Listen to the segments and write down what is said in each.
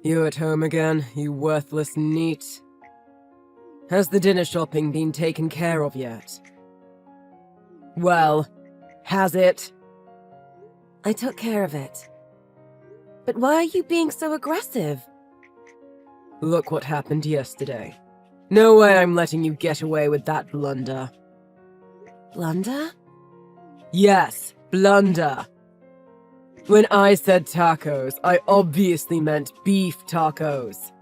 You at home again, you worthless neat? Has the dinner shopping been taken care of yet? Well, has it? I took care of it. But why are you being so aggressive? Look what happened yesterday. No way I'm letting you get away with that blunder. Blunder? Yes, blunder. When I said tacos, I obviously meant beef tacos.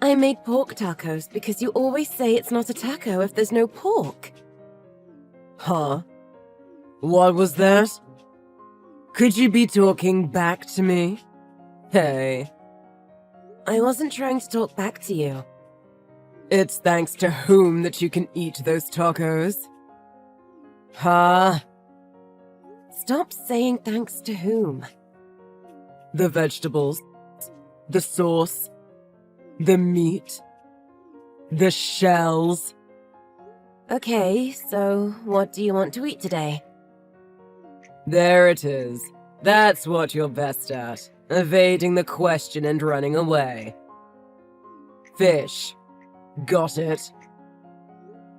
I made pork tacos because you always say it's not a taco if there's no pork. Huh? What was that? Could you be talking back to me? Hey. I wasn't trying to talk back to you. It's thanks to whom that you can eat those tacos? Huh? Stop saying thanks to whom. The vegetables, the sauce, the meat, the shells. Okay, so what do you want to eat today? There it is. That's what you're best at. Evading the question and running away. Fish. Got it?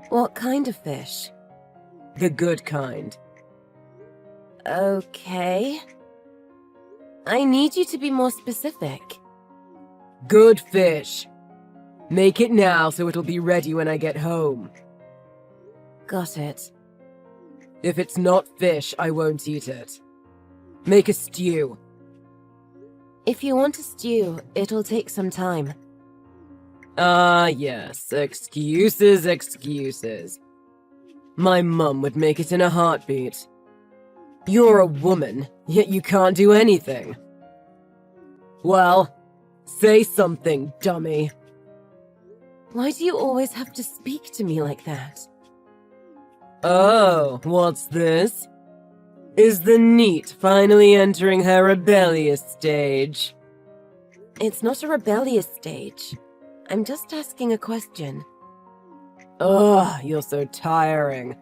What kind of fish? The good kind. Okay. I need you to be more specific. Good fish. Make it now so it'll be ready when I get home. Got it. If it's not fish, I won't eat it. Make a stew. If you want a stew, it'll take some time. Ah, yes. Excuses, excuses. My mum would make it in a heartbeat. You're a woman, yet you can't do anything. Well, say something, dummy. Why do you always have to speak to me like that? Oh, what's this? Is the neat finally entering her rebellious stage? It's not a rebellious stage. I'm just asking a question. Ugh, you're so tiring.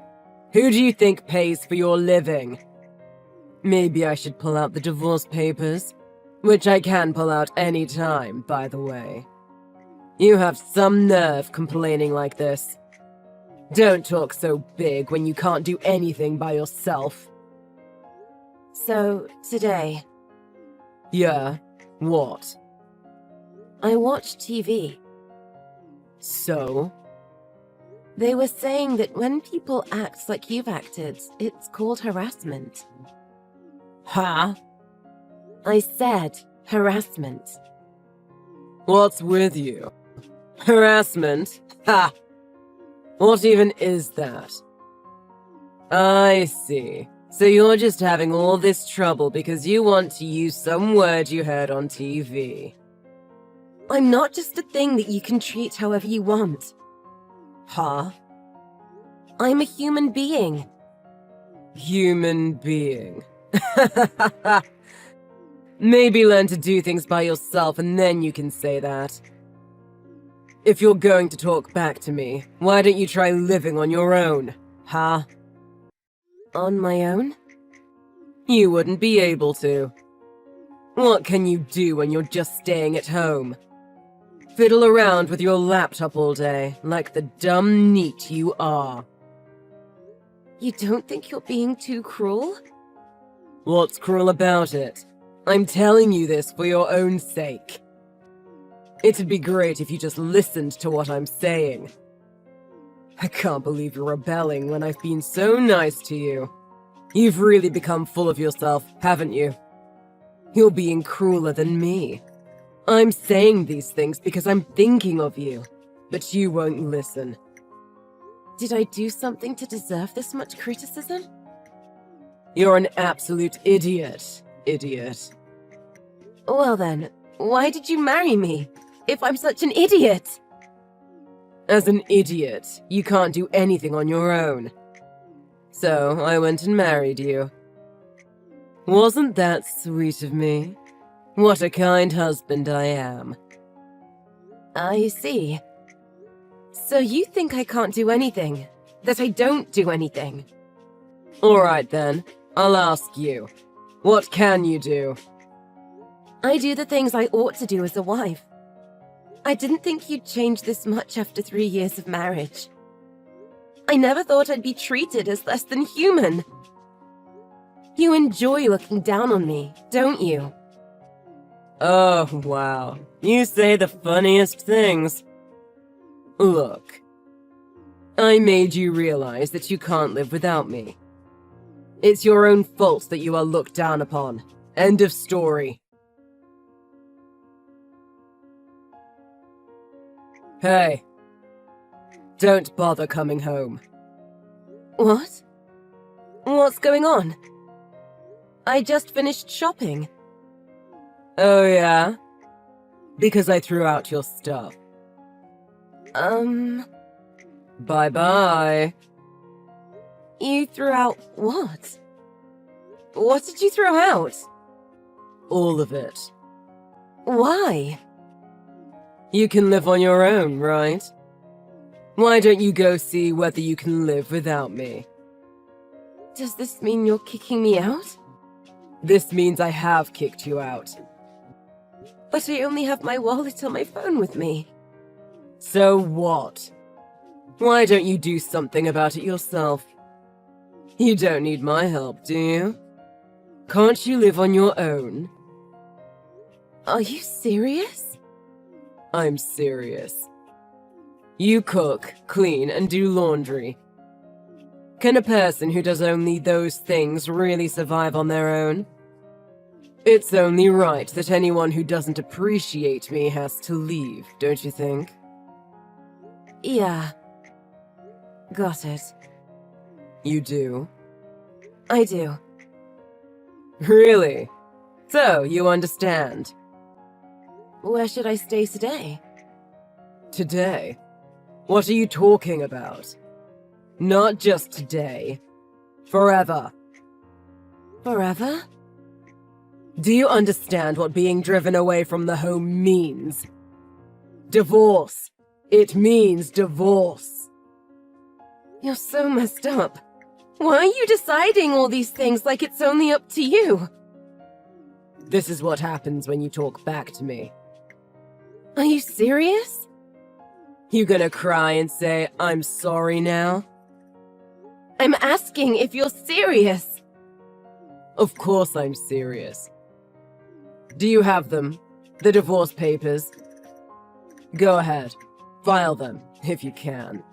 Who do you think pays for your living? Maybe I should pull out the divorce papers, which I can pull out any time, by the way. You have some nerve complaining like this. Don't talk so big when you can't do anything by yourself. So, today, Yeah, what? I watched TV. So? They were saying that when people act like you've acted, it's called harassment. Huh? I said harassment. What's with you? Harassment? Ha! What even is that? I see. So you're just having all this trouble because you want to use some word you heard on TV. I'm not just a thing that you can treat however you want. Huh? I'm a human being. Human being. Maybe learn to do things by yourself and then you can say that. If you're going to talk back to me, why don't you try living on your own, huh? On my own? You wouldn't be able to. What can you do when you're just staying at home? Fiddle around with your laptop all day, like the dumb neat you are. You don't think you're being too cruel? What's cruel about it? I'm telling you this for your own sake. It'd be great if you just listened to what I'm saying. I can't believe you're rebelling when I've been so nice to you. You've really become full of yourself, haven't you? You're being crueler than me. I'm saying these things because I'm thinking of you, but you won't listen. Did I do something to deserve this much criticism? You're an absolute idiot, idiot. Well then, why did you marry me, if I'm such an idiot? As an idiot, you can't do anything on your own. So I went and married you. Wasn't that sweet of me? What a kind husband I am. I see. So you think I can't do anything? That I don't do anything? Alright then, I'll ask you. What can you do? I do the things I ought to do as a wife. I didn't think you'd change this much after 3 years of marriage. I never thought I'd be treated as less than human. You enjoy looking down on me, don't you? Oh, wow. You say the funniest things. Look, I made you realize that you can't live without me. It's your own fault that you are looked down upon. End of story. Hey, don't bother coming home. What? What's going on? I just finished shopping. Oh yeah? Because I threw out your stuff. Bye-bye. You threw out what? What did you throw out? All of it. Why? You can live on your own, right? Why don't you go see whether you can live without me? Does this mean you're kicking me out? This means I have kicked you out. But I only have my wallet on my phone with me. So what? Why don't you do something about it yourself? You don't need my help, do you? Can't you live on your own? Are you serious? I'm serious. You cook, clean, and do laundry. Can a person who does only those things really survive on their own? It's only right that anyone who doesn't appreciate me has to leave, don't you think? Yeah. Got it. You do? I do. Really? So, you understand? Where should I stay today? Today? What are you talking about? Not just today. Forever. Forever? Do you understand what being driven away from the home means? Divorce. It means divorce. You're so messed up. Why are you deciding all these things like it's only up to you? This is what happens when you talk back to me. Are you serious? You gonna cry and say, I'm sorry now? I'm asking if you're serious. Of course I'm serious. Do you have them? The divorce papers? Go ahead. File them, if you can.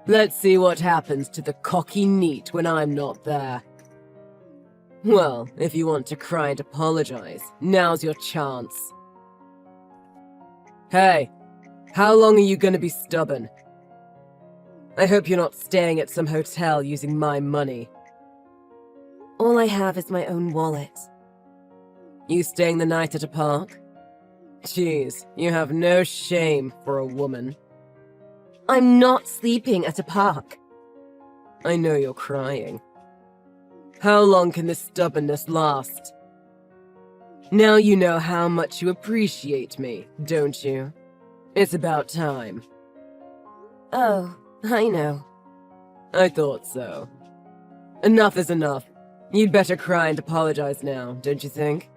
Let's see what happens to the cocky neat when I'm not there. Well, if you want to cry and apologize, now's your chance. Hey, how long are you gonna be stubborn? I hope you're not staying at some hotel using my money. All I have is my own wallet. You staying the night at a park? Jeez, you have no shame for a woman. I'm not sleeping at a park. I know you're crying. How long can this stubbornness last? Now you know how much you appreciate me, don't you? It's about time. Oh, I know. I thought so. Enough is enough. You'd better cry and apologize now, don't you think?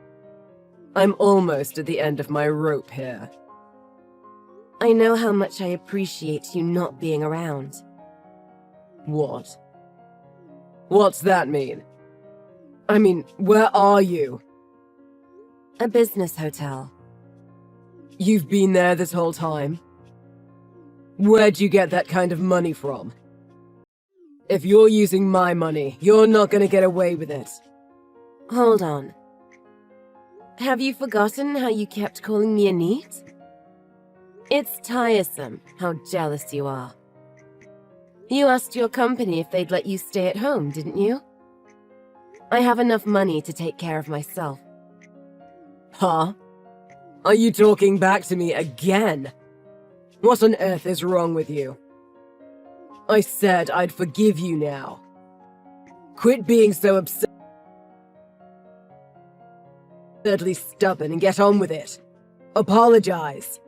I'm almost at the end of my rope here. I know how much I appreciate you not being around. What? What's that mean? I mean, where are you? A business hotel. You've been there this whole time? Where'd you get that kind of money from? If you're using my money, you're not gonna get away with it. Hold on. Have you forgotten how you kept calling me a neat? It's tiresome how jealous you are. You asked your company if they'd let you stay at home, didn't you? I have enough money to take care of myself. Huh? Are you talking back to me again? What on earth is wrong with you? I said I'd forgive you now. Quit being so absurdly stubborn and get on with it. Apologize.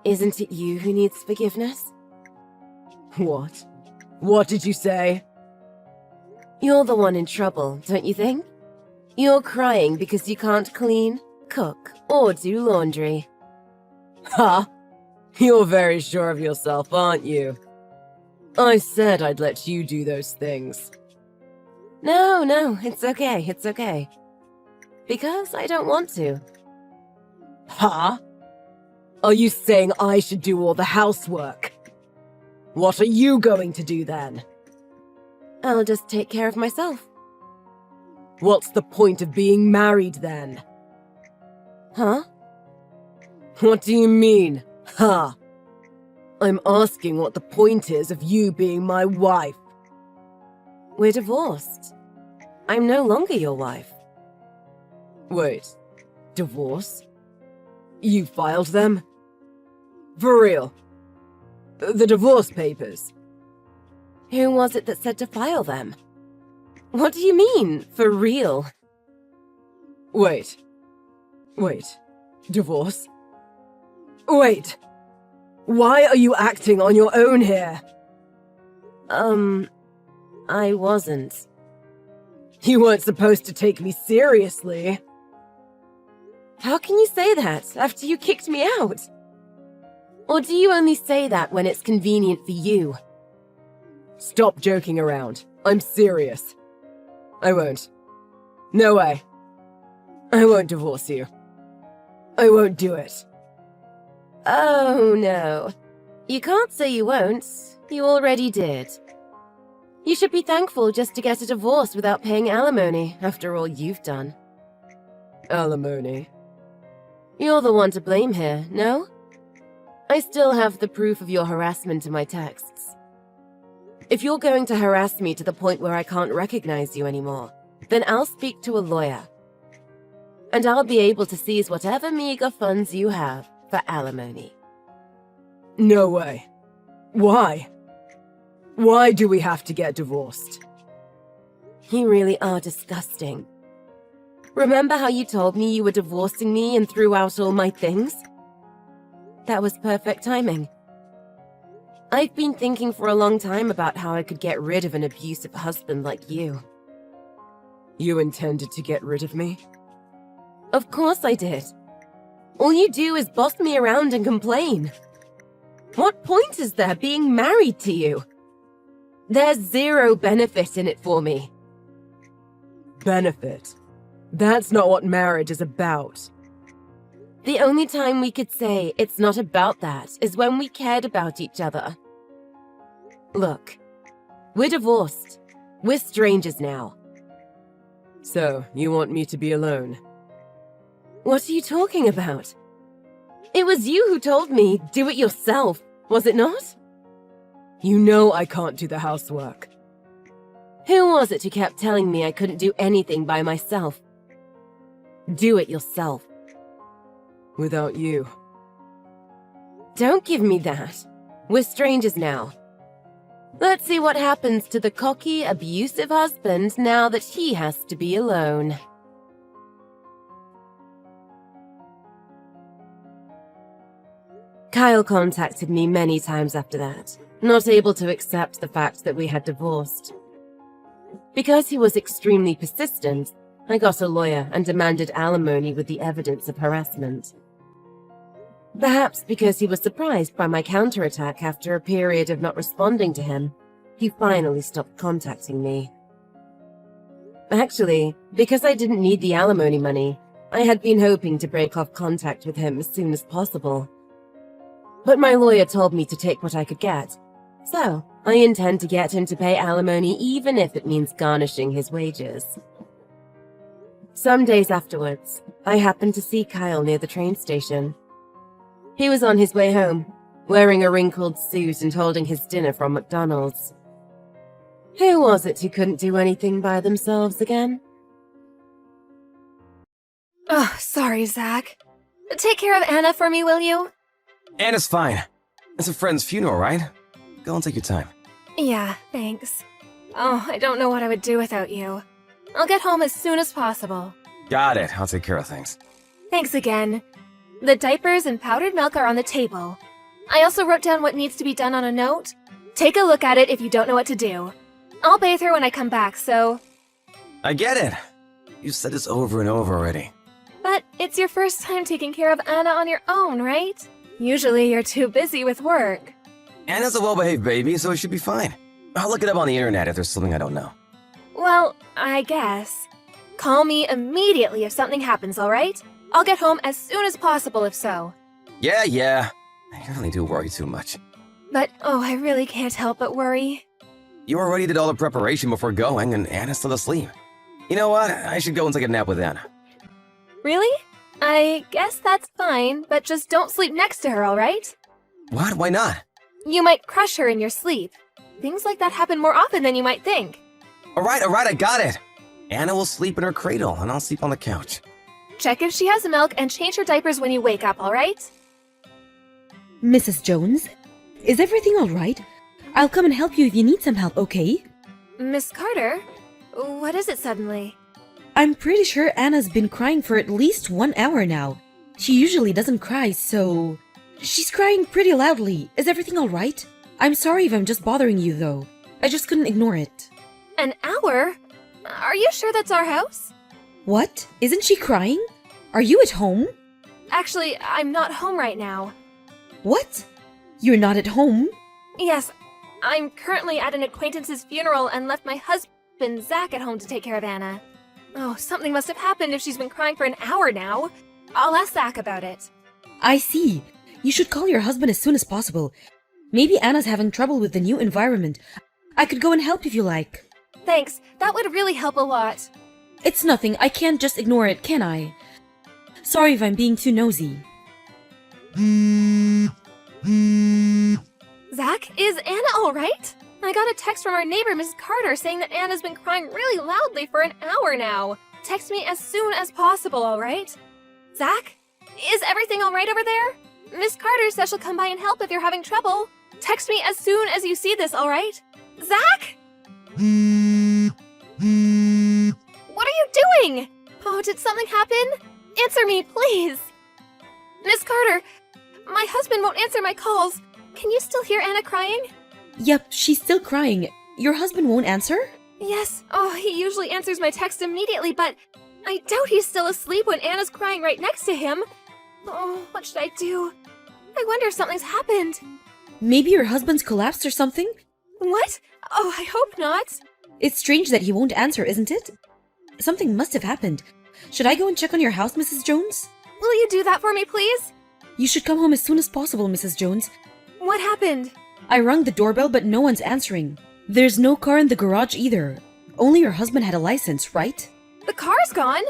Isn't it you who needs forgiveness? What? What did you say? You're the one in trouble, don't you think? You're crying because you can't clean, cook, or do laundry. Ha! You're very sure of yourself, aren't you? I said I'd let you do those things. No, it's okay. Because I don't want to. Huh? Are you saying I should do all the housework? What are you going to do then? I'll just take care of myself. What's the point of being married then? Huh? What do you mean, huh? I'm asking what the point is of you being my wife. We're divorced. I'm no longer your wife. Wait, divorce? You filed them? For real? The divorce papers? Who was it that said to file them? What do you mean, for real? Wait. Divorce? Wait! Why are you acting on your own here? I wasn't. You weren't supposed to take me seriously. How can you say that after you kicked me out? Or do you only say that when it's convenient for you? Stop joking around. I'm serious. I won't. No way. I won't divorce you. I won't do it. Oh, no. You can't say you won't. You already did. You should be thankful just to get a divorce without paying alimony after all you've done. Alimony? You're the one to blame here, no? I still have the proof of your harassment in my texts. If you're going to harass me to the point where I can't recognize you anymore, then I'll speak to a lawyer. And I'll be able to seize whatever meager funds you have for alimony. No way. Why? Why do we have to get divorced? You really are disgusting. Remember how you told me you were divorcing me and threw out all my things? That was perfect timing. I've been thinking for a long time about how I could get rid of an abusive husband like you. You intended to get rid of me? Of course I did. All you do is boss me around and complain. What point is there being married to you? There's zero benefit in it for me. Benefit? That's not what marriage is about. The only time we could say it's not about that is when we cared about each other. Look, we're divorced. We're strangers now. So, you want me to be alone? What are you talking about? It was you who told me, do it yourself, was it not? You know I can't do the housework. Who was it who kept telling me I couldn't do anything by myself? Do it yourself. Without you. Don't give me that. We're strangers now. Let's see what happens to the cocky, abusive husband now that he has to be alone. Kyle contacted me many times after that, not able to accept the fact that we had divorced. Because he was extremely persistent, I got a lawyer and demanded alimony with the evidence of harassment. Perhaps because he was surprised by my counterattack after a period of not responding to him, he finally stopped contacting me. Actually, because I didn't need the alimony money, I had been hoping to break off contact with him as soon as possible. But my lawyer told me to take what I could get, so I intend to get him to pay alimony even if it means garnishing his wages. Some days afterwards, I happened to see Kyle near the train station. He was on his way home, wearing a wrinkled suit and holding his dinner from McDonald's. Who was it who couldn't do anything by themselves again? Oh, sorry, Zach. Take care of Anna for me, will you? Anna's fine. It's a friend's funeral, right? Go and take your time. Yeah, thanks. Oh, I don't know what I would do without you. I'll get home as soon as possible. Got it. I'll take care of things. Thanks again. The diapers and powdered milk are on the table. I also wrote down what needs to be done on a note. Take a look at it if you don't know what to do. I'll bathe her when I come back, so... I get it. You said this over and over already. But it's your first time taking care of Anna on your own, right? Usually you're too busy with work. Anna's a well-behaved baby, so it should be fine. I'll look it up on the internet if there's something I don't know. Well, I guess. Call me immediately if something happens, alright? I'll get home as soon as possible if so. Yeah. I really do worry too much. But, oh, I really can't help but worry. You already did all the preparation before going, and Anna's still asleep. You know what? I should go and take a nap with Anna. Really? I guess that's fine, but just don't sleep next to her, alright? What? Why not? You might crush her in your sleep. Things like that happen more often than you might think. Alright, I got it! Anna will sleep in her cradle, and I'll sleep on the couch. Check if she has milk and change her diapers when you wake up, alright? Mrs. Jones, is everything all right? I'll come and help you if you need some help, okay? Miss Carter? What is it suddenly? I'm pretty sure Anna's been crying for at least 1 hour now. She usually doesn't cry, so... She's crying pretty loudly. Is everything all right? I'm sorry if I'm just bothering you, though. I just couldn't ignore it. An hour? Are you sure that's our house? What? Isn't she crying? Are you at home? Actually, I'm not home right now. What? You're not at home? Yes, I'm currently at an acquaintance's funeral and left my husband, Zach, at home to take care of Anna. Oh, something must have happened if she's been crying for an hour now. I'll ask Zach about it. I see. You should call your husband as soon as possible. Maybe Anna's having trouble with the new environment. I could go and help if you like. Thanks, that would really help a lot. It's nothing. I can't just ignore it, can I? Sorry if I'm being too nosy. Zach, is Anna alright? I got a text from our neighbor, Miss Carter, saying that Anna's been crying really loudly for an hour now. Text me as soon as possible, alright? Zach? Is everything alright over there? Miss Carter says she'll come by and help if you're having trouble. Text me as soon as you see this, alright? Zach? What are you doing? Oh, did something happen? Answer me, please. Miss Carter, my husband won't answer my calls. Can you still hear Anna crying? Yep, she's still crying. Your husband won't answer? Yes. Oh, he usually answers my text immediately, but I doubt he's still asleep when Anna's crying right next to him. Oh, what should I do? I wonder if something's happened. Maybe your husband's collapsed or something? What? Oh, I hope not. It's strange that he won't answer, isn't it? Something must have happened. Should I go and check on your house, Mrs. Jones? Will you do that for me, please? You should come home as soon as possible, Mrs. Jones. What happened? I rung the doorbell, but no one's answering. There's no car in the garage either. Only your husband had a license, right? The car's gone?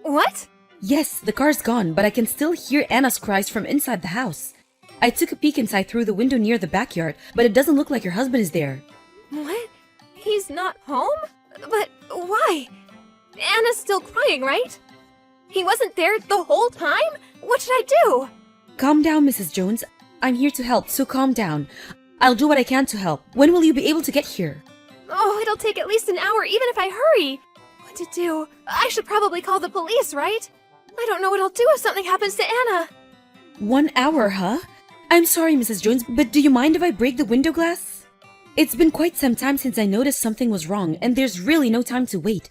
What? Yes, the car's gone, but I can still hear Anna's cries from inside the house. I took a peek inside through the window near the backyard, but it doesn't look like your husband is there. What? He's not home? But why? Anna's still crying, right? He wasn't there the whole time? What should I do? Calm down, Mrs. Jones. I'm here to help, so calm down. I'll do what I can to help. When will you be able to get here? Oh, it'll take at least an hour, even if I hurry. What to do? I should probably call the police, right? I don't know what I'll do if something happens to Anna. 1 hour, huh? I'm sorry, Mrs. Jones, but do you mind if I break the window glass? It's been quite some time since I noticed something was wrong, and there's really no time to wait.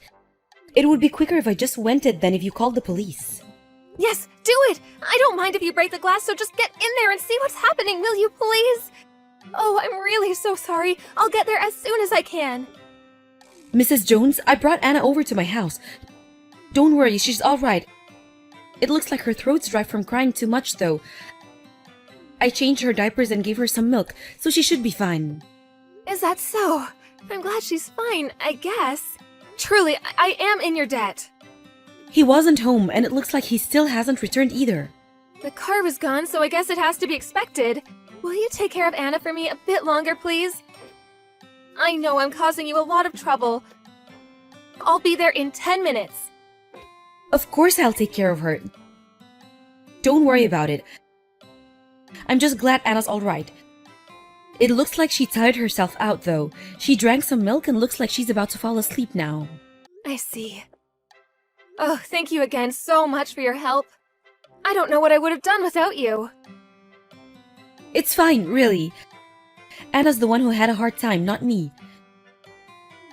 It would be quicker if I just went it than if you called the police. Yes, do it! I don't mind if you break the glass, so just get in there and see what's happening, will you please? Oh, I'm really so sorry. I'll get there as soon as I can. Mrs. Jones, I brought Anna over to my house. Don't worry, she's all right. It looks like her throat's dry from crying too much, though. I changed her diapers and gave her some milk, so she should be fine. Is that so? I'm glad she's fine, I guess. Truly, I am in your debt. He wasn't home, and it looks like he still hasn't returned either. The car was gone, so I guess it has to be expected. Will you take care of Anna for me a bit longer, please? I know I'm causing you a lot of trouble. I'll be there in 10 minutes. Of course I'll take care of her. Don't worry about it. I'm just glad Anna's all right. It looks like she tired herself out, though. She drank some milk and looks like she's about to fall asleep now. I see. Oh, thank you again so much for your help. I don't know what I would have done without you. It's fine, really. Anna's the one who had a hard time, not me.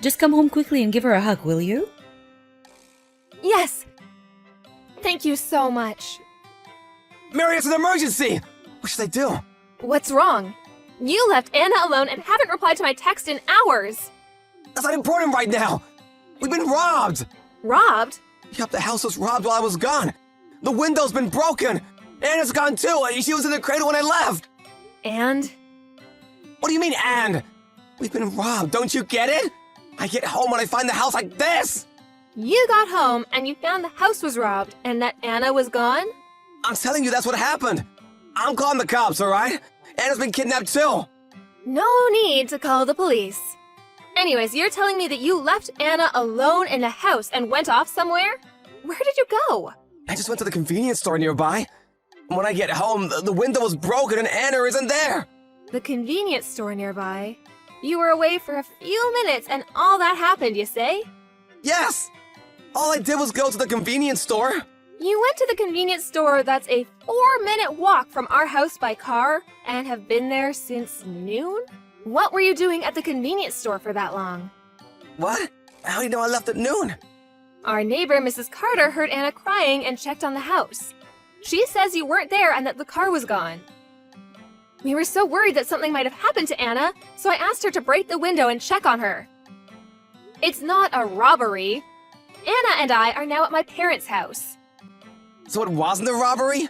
Just come home quickly and give her a hug, will you? Yes. Thank you so much. Mary, it's an emergency! What should I do? What's wrong? You left Anna alone and haven't replied to my text in hours. That's not important right now! We've been robbed! Robbed? Yep, the house was robbed while I was gone. The window's been broken! Anna's gone too, and she was in the cradle when I left! And? What do you mean, and? We've been robbed, don't you get it? I get home and I find the house like this! You got home and you found the house was robbed and that Anna was gone? I'm telling you that's what happened! I'm calling the cops, alright? Anna's been kidnapped too! No need to call the police. Anyways, you're telling me that you left Anna alone in the house and went off somewhere? Where did you go? I just went to the convenience store nearby. When I get home, the window was broken and Anna isn't there! The convenience store nearby. You were away for a few minutes and all that happened, you say? Yes! All I did was go to the convenience store. You went to the convenience store that's a 4-minute walk from our house by car and have been there since noon? What were you doing at the convenience store for that long? What? How do you know I left at noon? Our neighbor, Mrs. Carter, heard Anna crying and checked on the house. She says you weren't there and that the car was gone. We were so worried that something might have happened to Anna, so I asked her to break the window and check on her. It's not a robbery. Anna and I are now at my parents' house. So it wasn't a robbery?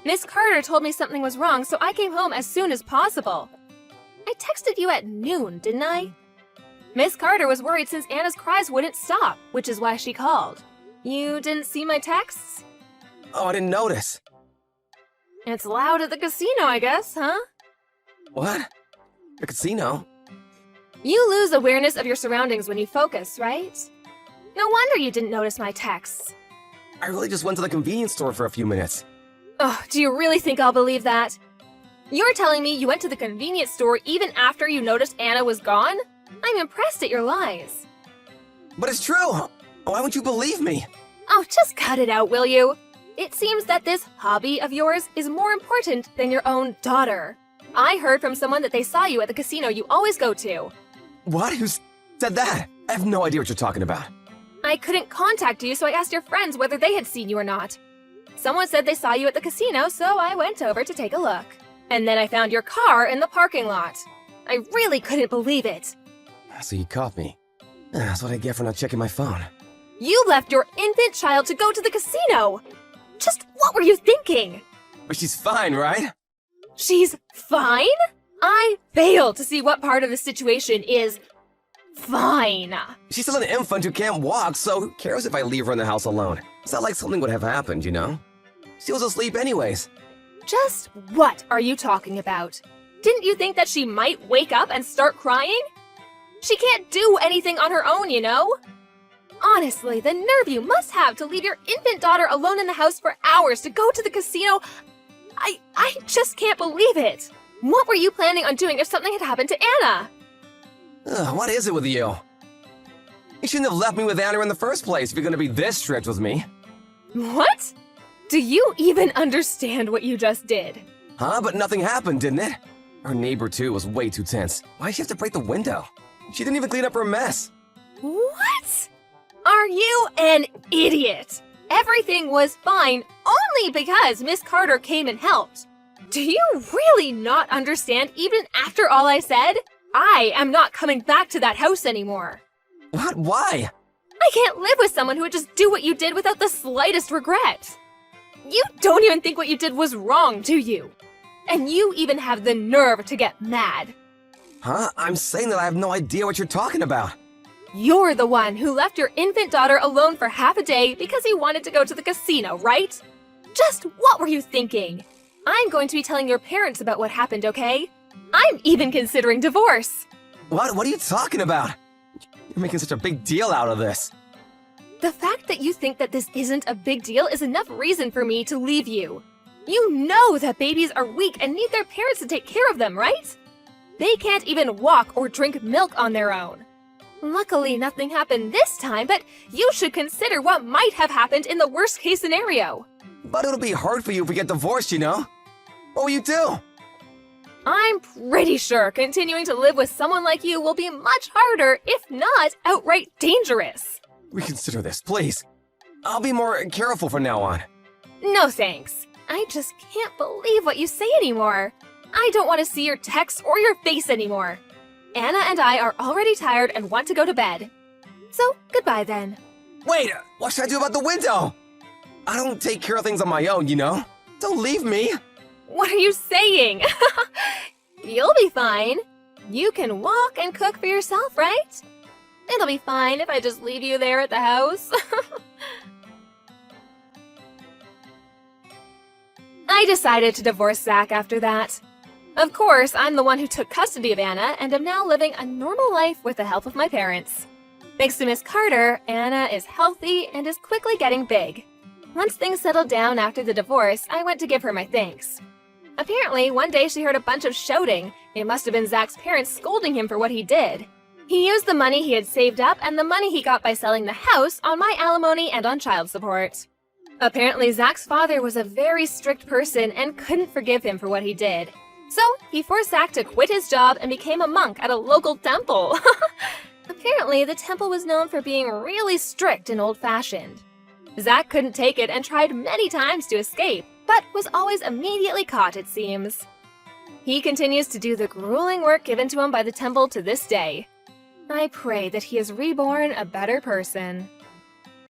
Miss Carter told me something was wrong, so I came home as soon as possible. I texted you at noon, didn't I? Miss Carter was worried since Anna's cries wouldn't stop, which is why she called. You didn't see my texts? Oh, I didn't notice. It's loud at the casino, I guess, huh? What? The casino? You lose awareness of your surroundings when you focus, right? No wonder you didn't notice my texts. I really just went to the convenience store for a few minutes. Oh, do you really think I'll believe that? You're telling me you went to the convenience store even after you noticed Anna was gone? I'm impressed at your lies. But it's true! Why won't you believe me? Oh, just cut it out, will you? It seems that this hobby of yours is more important than your own daughter. I heard from someone that they saw you at the casino you always go to. What? Who said that? I have no idea what you're talking about. I couldn't contact you, so I asked your friends whether they had seen you or not. Someone said they saw you at the casino, so I went over to take a look. And then I found your car in the parking lot. I really couldn't believe it. So you caught me. That's what I get for not checking my phone. You left your infant child to go to the casino! Just what were you thinking? But she's fine, right? She's fine? I fail to see what part of the situation is fine. She's still an infant who can't walk, so who cares if I leave her in the house alone? It's not like something would have happened, you know? She was asleep anyways. Just what are you talking about? Didn't you think that she might wake up and start crying? She can't do anything on her own, you know? Honestly, the nerve you must have to leave your infant daughter alone in the house for hours to go to the casino. I just can't believe it. What were you planning on doing if something had happened to Anna? What is it with you? You shouldn't have left me with Anna in the first place if you're gonna be this strict with me. What? Do you even understand what you just did? Huh? But nothing happened, didn't it? Our neighbor, too, was way too tense. Why'd she have to break the window? She didn't even clean up her mess. What? Are you an idiot? Everything was fine only because Miss Carter came and helped. Do you really not understand even after all I said? I am not coming back to that house anymore. What? Why? I can't live with someone who would just do what you did without the slightest regret. You don't even think what you did was wrong, do you? And you even have the nerve to get mad. Huh? I'm saying that I have no idea what you're talking about. You're the one who left your infant daughter alone for half a day because he wanted to go to the casino, right? Just what were you thinking? I'm going to be telling your parents about what happened, okay? I'm even considering divorce. What? What are you talking about? You're making such a big deal out of this. The fact that you think that this isn't a big deal is enough reason for me to leave you. You know that babies are weak and need their parents to take care of them, right? They can't even walk or drink milk on their own. Luckily, nothing happened this time, but you should consider what might have happened in the worst case scenario. But it'll be hard for you if we get divorced, you know? What will you do? I'm pretty sure continuing to live with someone like you will be much harder, if not outright dangerous. Reconsider this, please. I'll be more careful from now on. No thanks. I just can't believe what you say anymore. I don't want to see your texts or your face anymore. Anna and I are already tired and want to go to bed. So, goodbye then. Wait, what should I do about the window? I don't take care of things on my own, you know? Don't leave me. What are you saying? You'll be fine. You can walk and cook for yourself, right? It'll be fine if I just leave you there at the house. I decided to divorce Zach after that. Of course, I'm the one who took custody of Anna and am now living a normal life with the help of my parents. Thanks to Miss Carter, Anna is healthy and is quickly getting big. Once things settled down after the divorce, I went to give her my thanks. Apparently, one day she heard a bunch of shouting. It must have been Zach's parents scolding him for what he did. He used the money he had saved up and the money he got by selling the house on my alimony and on child support. Apparently, Zach's father was a very strict person and couldn't forgive him for what he did. So, he forced Zach to quit his job and became a monk at a local temple. Apparently, the temple was known for being really strict and old-fashioned. Zach couldn't take it and tried many times to escape, but was always immediately caught, it seems. He continues to do the grueling work given to him by the temple to this day. I pray that he is reborn a better person.